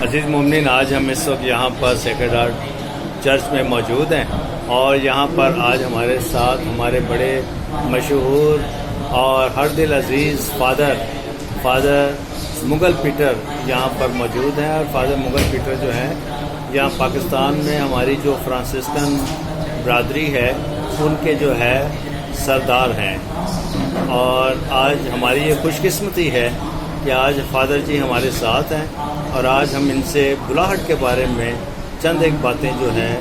عزیز مومنین، آج ہم اس وقت یہاں پر سیکرڈ ہارٹ چرچ میں موجود ہیں اور یہاں پر آج ہمارے ساتھ ہمارے بڑے مشہور اور ہر دل عزیز فادر مغل پیٹر یہاں پر موجود ہیں. اور فادر مغل پیٹر جو ہیں یہاں پاکستان میں ہماری جو فرانسسکن برادری ہے ان کے جو ہے سردار ہیں. اور آج ہماری یہ خوش قسمتی ہے کہ آج فادر جی ہمارے ساتھ ہیں اور آج ہم ان سے بلاہٹ کے بارے میں چند ایک باتیں جو ہیں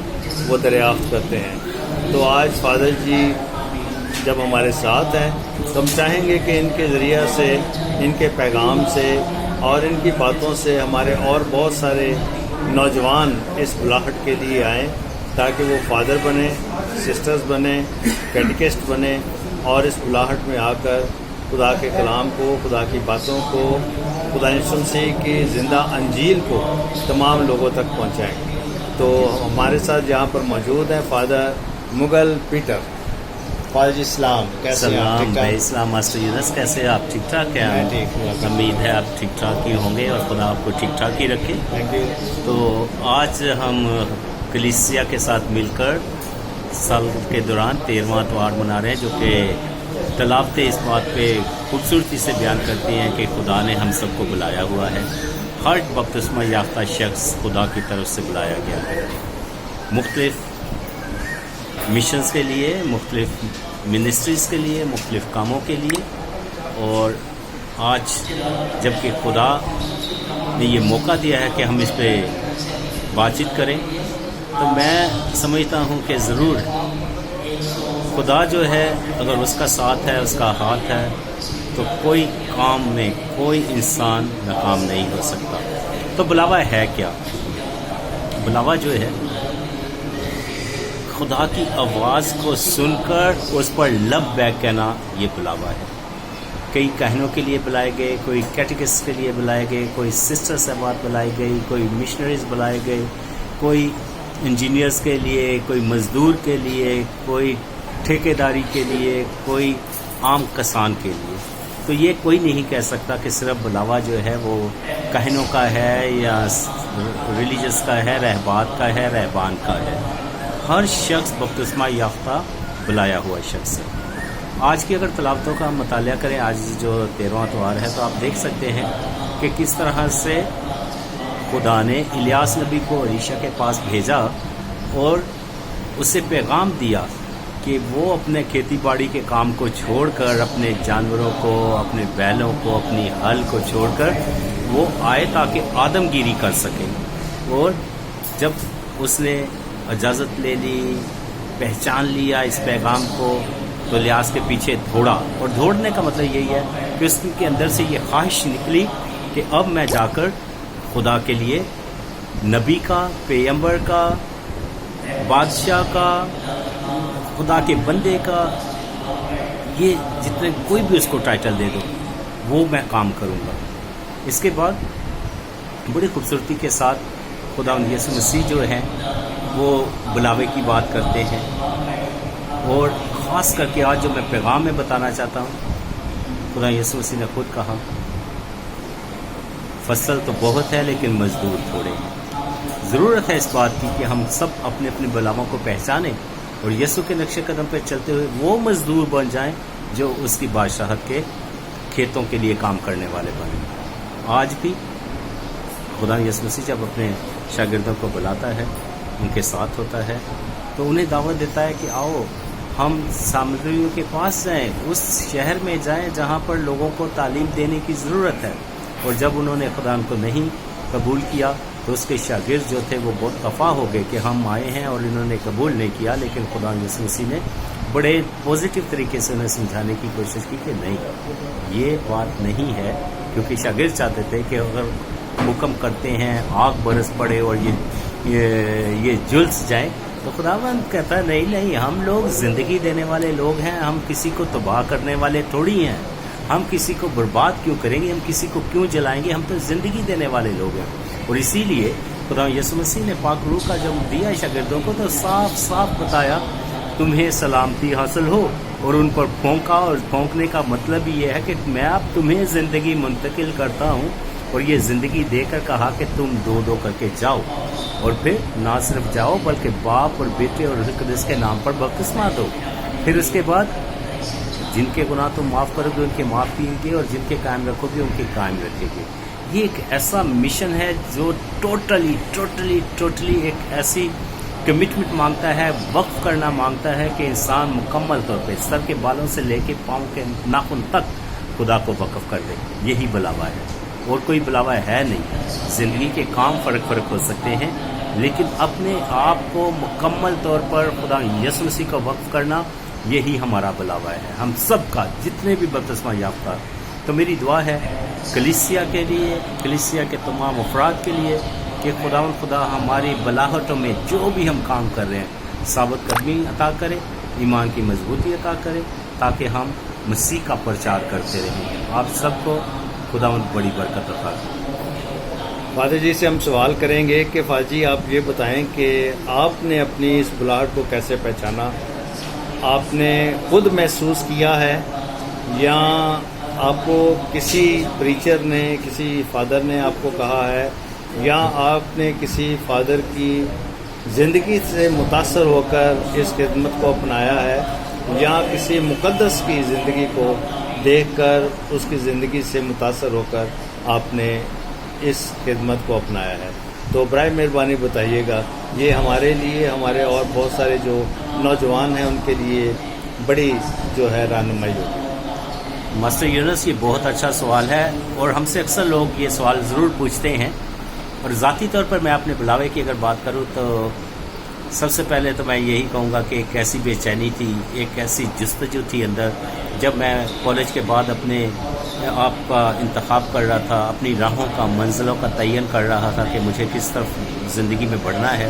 وہ دریافت کرتے ہیں. تو آج فادر جی جب ہمارے ساتھ ہیں تو ہم چاہیں گے کہ ان کے ذریعہ سے، ان کے پیغام سے اور ان کی باتوں سے ہمارے اور بہت سارے نوجوان اس بلاہٹ کے لیے آئیں تاکہ وہ فادر بنیں، سسٹرز بنیں، کیٹیکسٹ بنیں اور اس بلاہٹ میں آ کر خدا کے کلام کو، خدا کی باتوں کو، خدا یسوع مسیح کی زندہ انجیل کو تمام لوگوں تک پہنچائیں. تو ہمارے ساتھ یہاں پر موجود ہیں فادر مغل پیٹر. فادر جی السلام، کیسے ہیں آپ؟ بھائی اسلام ماسٹر یونس، کیسے ہیں آپ؟ ٹھیک ٹھاک ہیں؟ میں ٹھیک ہوں. امید ہے آپ ٹھیک ٹھاک ہی ہوں گے اور خدا آپ کو ٹھیک ٹھاک ہی رکھے. Thank you. تو آج ہم کلیسیا کے ساتھ مل کر سال کے دوران 13واں اتوار منا رہے ہیں، جو کہ تلاوتیں اس بات پہ خوبصورتی سے بیان کرتی ہیں کہ خدا نے ہم سب کو بلایا ہوا ہے. ہر بپتسمہ یافتہ شخص خدا کی طرف سے بلایا گیا ہے، مختلف مشنز کے لیے، مختلف منسٹریز کے لیے، مختلف کاموں کے لیے. اور آج جب کہ خدا نے یہ موقع دیا ہے کہ ہم اس پہ بات چیت کریں، تو میں سمجھتا ہوں کہ ضرور خدا جو ہے اگر اس کا ساتھ ہے، اس کا ہاتھ ہے، تو کوئی کام میں کوئی انسان ناکام نہیں ہو سکتا. تو بلاوا ہے کیا؟ بلاوا جو ہے خدا کی آواز کو سن کر اس پر لب بیک کہنا، یہ بلاوا ہے. کئی کہنوں کے لیے بلائے گئے، کوئی کیٹیکسٹ کے لیے بلائے گئے، کوئی سسٹر صاحبات بلائی گئی، کوئی مشنریز بلائے گئے، کوئی انجینئرز کے لیے، کوئی مزدور کے لیے، کوئی ٹھیکیداری کے لیے، کوئی عام کسان کے لیے. تو یہ کوئی نہیں کہہ سکتا کہ صرف بلاوا جو ہے وہ کہنوں کا ہے یا ریلیجس کا ہے، رہبات کا ہے، رہبان کا ہے. ہر شخص بپتسمہ یافتہ بلایا ہوا شخص ہے. آج کی اگر تلاوتوں کا ہم مطالعہ کریں، آج جو 13واں اتوار ہے، تو آپ دیکھ سکتے ہیں کہ کس طرح سے خدا نے الیاس نبی کو الیشا کے پاس بھیجا اور اسے پیغام دیا کہ وہ اپنے کھیتی باڑی کے کام کو چھوڑ کر، اپنے جانوروں کو، اپنے بیلوں کو، اپنی ہل کو چھوڑ کر وہ آئے تاکہ آدم گیری کر سکے. اور جب اس نے اجازت لے لی، پہچان لیا اس پیغام کو، تو الیاس کے پیچھے دوڑا. اور دوڑنے کا مطلب یہی ہے کہ اس کے اندر سے یہ خواہش نکلی کہ اب میں جا کر خدا کے لیے نبی کا، پیغمبر کا، بادشاہ کا، خدا کے بندے کا، یہ جتنے کوئی بھی اس کو ٹائٹل دے دو، وہ میں کام کروں گا. اس کے بعد بڑی خوبصورتی کے ساتھ خدا یسوع مسیح جو ہیں وہ بلاوے کی بات کرتے ہیں. اور خاص کر کے آج جو میں پیغام میں بتانا چاہتا ہوں، خدا یسوع مسیح نے خود کہا فصل تو بہت ہے لیکن مزدور تھوڑے ہیں. ضرورت ہے اس بات کی کہ ہم سب اپنے اپنے بلاووں کو پہچانیں اور یسوع کے نقش قدم پہ چلتے ہوئے وہ مزدور بن جائیں جو اس کی بادشاہت کے کھیتوں کے لیے کام کرنے والے بنیں. آج بھی خدا یسوع مسیح جب اپنے شاگردوں کو بلاتا ہے، ان کے ساتھ ہوتا ہے، تو انہیں دعوت دیتا ہے کہ آؤ ہم سامریوں کے پاس جائیں، اس شہر میں جائیں جہاں پر لوگوں کو تعلیم دینے کی ضرورت ہے. اور جب انہوں نے خدا ان کو نہیں قبول کیا تو اس کے شاگرد جو تھے وہ بہت خفا ہو گئے کہ ہم آئے ہیں اور انہوں نے قبول نہیں کیا. لیکن خدا یسوع مسیح نے بڑے پازیٹیو طریقے سے انہیں سمجھانے کی کوشش کی کہ نہیں، یہ بات نہیں ہے. کیونکہ شاگرد چاہتے تھے کہ اگر حکم کرتے ہیں آگ برس پڑے اور یہ جلس جائیں، تو خداوند کہتا ہے نہیں، ہم لوگ زندگی دینے والے لوگ ہیں، ہم کسی کو تباہ کرنے والے تھوڑی ہیں. ہم کسی کو برباد کیوں کریں گے، ہم کسی کو کیوں جلائیں گے، ہم تو زندگی دینے والے لوگ ہیں. اور اسی لیے خدا یسوع مسیح نے پاک روح کا جب دیا شاگردوں کو تو صاف صاف بتایا تمہیں سلامتی حاصل ہو، اور ان پر پھونکا. اور پھونکنے کا مطلب یہ ہے کہ میں اب تمہیں زندگی منتقل کرتا ہوں اور یہ زندگی دے کر کہا کہ تم دو دو کر کے جاؤ، اور پھر نہ صرف جاؤ بلکہ باپ اور بیٹے اور روح القدس کے نام پر بپتسمہ دو. پھر اس کے بعد جن کے گناہ تم معاف کرو گے ان کے معاف کیے گے، اور جن کے قائم رکھو گے ان کے قائم رکھے گے. یہ ایک ایسا مشن ہے جو ٹوٹلی ایک ایسی کمٹمنٹ مانگتا ہے، وقف کرنا مانگتا ہے کہ انسان مکمل طور پہ سر کے بالوں سے لے کے پاؤں کے ناخن تک خدا کو وقف کر دے. یہی بلاوا ہے، اور کوئی بلاوا ہے نہیں. زندگی کے کام فرق ہو سکتے ہیں، لیکن اپنے آپ کو مکمل طور پر خدا یسوع مسیح کا وقف کرنا، یہی ہمارا بلاوا ہے ہم سب کا، جتنے بھی بپتسمہ یافتہ. تو میری دعا ہے کلیسیا کے لیے، کلیسیا کے تمام افراد کے لیے، کہ خدا ہماری بلاہٹوں میں جو بھی ہم کام کر رہے ہیں ثابت قدمی عطا کرے، ایمان کی مضبوطی عطا کرے، تاکہ ہم مسیح کا پرچار کرتے رہیں. آپ سب کو خداوند بڑی برکت عطا کرے. فادر جی سے ہم سوال کریں گے کہ فادر جی آپ یہ بتائیں کہ آپ نے اپنی اس بلاہٹ کو کیسے پہچانا؟ آپ نے خود محسوس کیا ہے یا آپ کو کسی پریچر نے، کسی فادر نے آپ کو کہا ہے، یا آپ نے کسی فادر کی زندگی سے متاثر ہو کر اس خدمت کو اپنایا ہے، یا کسی مقدس کی زندگی کو دیکھ کر اس کی زندگی سے متاثر ہو کر آپ نے اس خدمت کو اپنایا ہے؟ تو برائے مہربانی بتائیے گا. یہ ہمارے لیے، ہمارے اور بہت سارے جو نوجوان ہیں ان کے لیے بڑی جو ہے رہنمائی ہوگی. ماسٹر یونس، یہ بہت اچھا سوال ہے، اور ہم سے اکثر لوگ یہ سوال ضرور پوچھتے ہیں. اور ذاتی طور پر میں اپنے بلاوے کی اگر بات کروں تو سب سے پہلے تو میں یہی کہوں گا کہ ایک ایسی بے چینی تھی، ایک ایسی جستجو تھی اندر. جب میں کالج کے بعد اپنے آپ کا انتخاب کر رہا تھا، اپنی راہوں کا، منزلوں کا تعین کر رہا تھا کہ مجھے کس طرف زندگی میں بڑھنا ہے،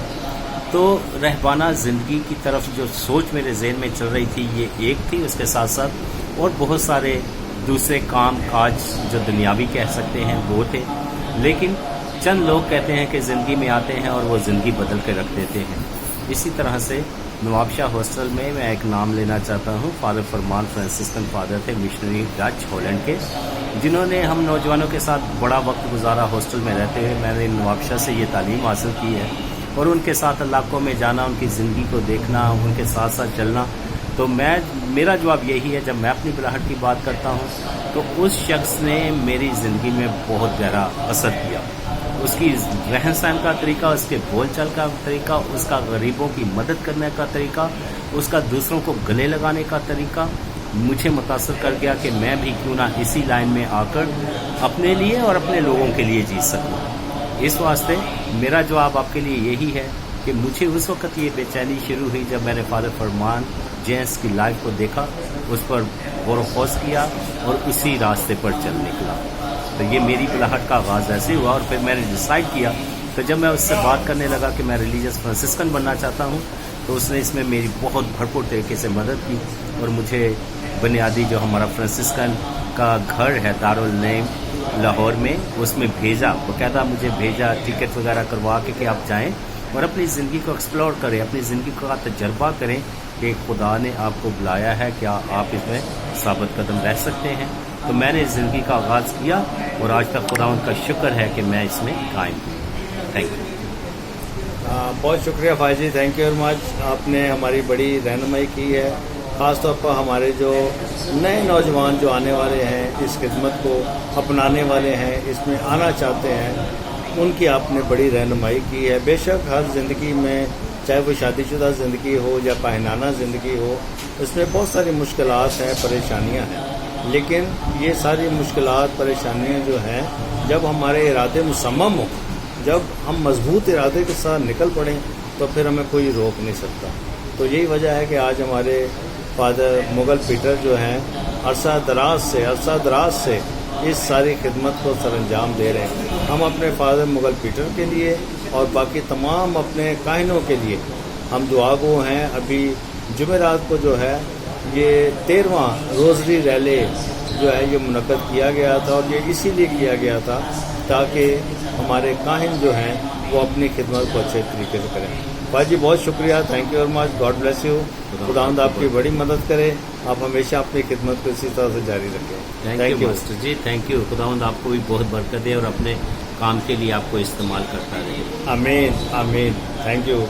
تو رہبانہ زندگی کی طرف جو سوچ میرے ذہن میں چل رہی تھی یہ ایک تھی. اس کے ساتھ ساتھ اور بہت سارے دوسرے کام کاج جو دنیاوی کہہ سکتے ہیں وہ تھے. لیکن چند لوگ کہتے ہیں کہ زندگی میں آتے ہیں اور وہ زندگی بدل کے رکھ دیتے ہیں. اسی طرح سے نواب شاہ ہاسٹل میں ایک نام لینا چاہتا ہوں. فادر فرمان فرانسسکن فادر تھے، مشنری ڈچ ہالینڈ کے، جنہوں نے ہم نوجوانوں کے ساتھ بڑا وقت گزارا ہاسٹل میں رہتے ہوئے. میں نے نواب شاہ سے یہ تعلیم حاصل کی ہے، اور ان کے ساتھ علاقوں میں جانا، ان کی زندگی کو دیکھنا، ان کے ساتھ ساتھ چلنا. تو میرا جواب یہی ہے، جب میں اپنی بلاہٹ کی بات کرتا ہوں تو اس شخص نے میری زندگی میں بہت گہرا اثر کیا. اس کی رہن سہن کا طریقہ، اس کے بول چال کا طریقہ، اس کا غریبوں کی مدد کرنے کا طریقہ، اس کا دوسروں کو گلے لگانے کا طریقہ مجھے متاثر کر گیا کہ میں بھی کیوں نہ اسی لائن میں آ کر اپنے لیے اور اپنے لوگوں کے لیے جی سکوں. اس واسطے میرا جواب آپ کے لیے یہی ہے کہ مجھے اس وقت یہ بے چینی شروع ہوئی جب میں نے فادر فرمان جینس کی لائف کو دیکھا، اس پر غور و خوض کیا اور اسی راستے پر چل نکلا. تو یہ میری بلاہٹ کا آغاز ایسے ہوا، اور پھر میں نے ڈیسائیڈ کیا. تو جب میں اس سے بات کرنے لگا کہ میں ریلیجیس فرانسسکن بننا چاہتا ہوں، تو اس نے اس میں میری بہت بھرپور طریقے سے مدد کی، اور مجھے بنیادی جو ہمارا فرانسسکن کا گھر ہے دارالنعیم لاہور میں، اس میں بھیجا، باقاعدہ مجھے بھیجا، ٹکٹ وغیرہ کروا کے کہ آپ جائیں اور اپنی زندگی کو ایکسپلور کریں، اپنی زندگی کا تجربہ کریں کہ خدا نے آپ کو بلایا ہے، کیا آپ اس میں ثابت قدم رہ سکتے ہیں. تو میں نے زندگی کا آغاز کیا، اور آج تک خدا ان کا شکر ہے کہ میں اس میں قائم ہوں. Thank you. بہت شکریہ فائز جی، تھینک یو ویری مچ. آپ نے ہماری بڑی رہنمائی کی ہے، خاص طور پر ہمارے جو نئے نوجوان جو آنے والے ہیں، اس خدمت کو اپنانے والے ہیں، اس میں آنا چاہتے ہیں، ان کی آپ نے بڑی رہنمائی کی ہے. بے شک ہر زندگی میں، چاہے وہ شادی شدہ زندگی ہو یا پہنانہ زندگی ہو، اس میں بہت ساری مشکلات ہیں، پریشانیاں ہیں. لیکن یہ ساری مشکلات، پریشانیاں جو ہیں، جب ہمارے ارادے مصمم ہوں، جب ہم مضبوط ارادے کے ساتھ نکل پڑیں تو پھر ہمیں کوئی روک نہیں سکتا. تو یہی وجہ ہے کہ آج ہمارے فادر مغل پیٹر جو ہیں عرصہ دراز سے اس ساری خدمت کو سر انجام دے رہے ہیں. ہم اپنے فادر مغل پیٹر کے لیے اور باقی تمام اپنے کاہنوں کے لیے ہم دعا گو ہیں. ابھی جمعرات کو جو ہے یہ 13واں روزری ریلے جو ہے یہ منعقد کیا گیا تھا، اور یہ اسی لیے کیا گیا تھا تاکہ ہمارے کاہن جو ہیں وہ اپنی خدمت کو اچھے طریقے سے کریں. بھائی جی بہت شکریہ، thank you very much, God bless you. خداوند آپ کی بڑی مدد کرے. آپ ہمیشہ اپنی خدمت کو اسی طرح سے جاری رکھیں. Thank you master ji, thank you. خداوند آپ کو بھی بہت برکت دے اور اپنے کام کے لیے آپ کو استعمال کرتا رہے. آمین آمین. Thank you.